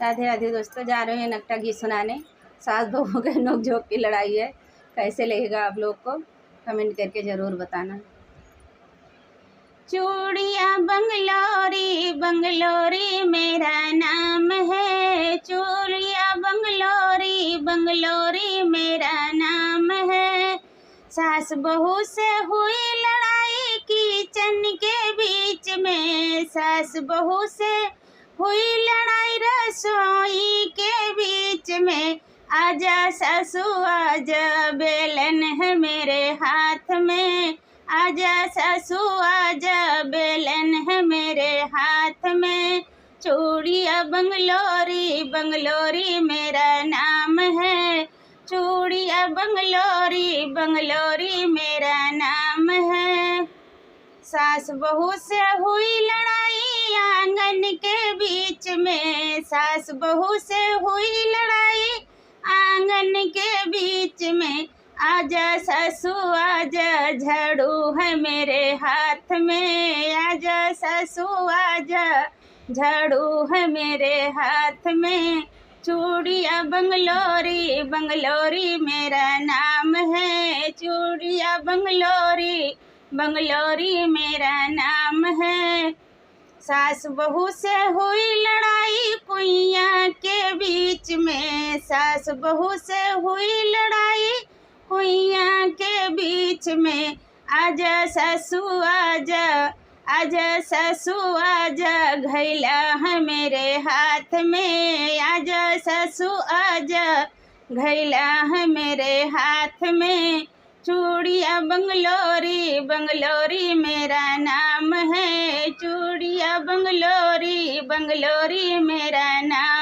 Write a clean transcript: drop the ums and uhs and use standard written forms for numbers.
राधे राधे दोस्तों, जा रहे हैं नकटा गीत सुनाने। सास बहू के नोक-झोंक की लड़ाई है। कैसे लगेगा आप लोग को कमेंट करके ज़रूर बताना। चूड़ियाँ बंगलोरी बंगलोरी मेरा नाम है, चूड़ियाँ बंगलोरी बंगलोरी मेरा नाम है। सास बहू से हुई लड़ाई किचन के बीच में, सास बहू से हुई लड़ाई रसोई के बीच में। आजा सासू आजा बेलन है मेरे हाथ में, आजा सासू आजा बेलन है मेरे हाथ में। चूड़ियाँ बंगलोरी बंगलोरी मेरा नाम है, चूड़ियाँ बंगलोरी बंगलोरी मेरा नाम है। सास बहू से हुई लड़ाई आंगन के बीच में, सास बहू से हुई लड़ाई आंगन के बीच में। आजा सासू आजा झाड़ू है मेरे हाथ में, आजा सासू आजा झाड़ू है मेरे हाथ में। चूड़ियाँ बंगलोरी बंगलोरी मेरा नाम है, चूड़ियाँ बंगलोरी बंगलोरी मेरा नाम है। सास बहू से हुई लड़ाई कुइयाँ के बीच में, सास बहू से हुई लड़ाई कुइयाँ के बीच में। आजा सासू आजा, आजा सासू आजा घैला है मेरे हाथ में, आजा सासू आजा घैला है मेरे हाथ में। चूड़ियाँ बंगलोरी बंगलोरी मेरा नाम है, चूड़ियाँ बंगलोरी बंगलोरी मेरा नाम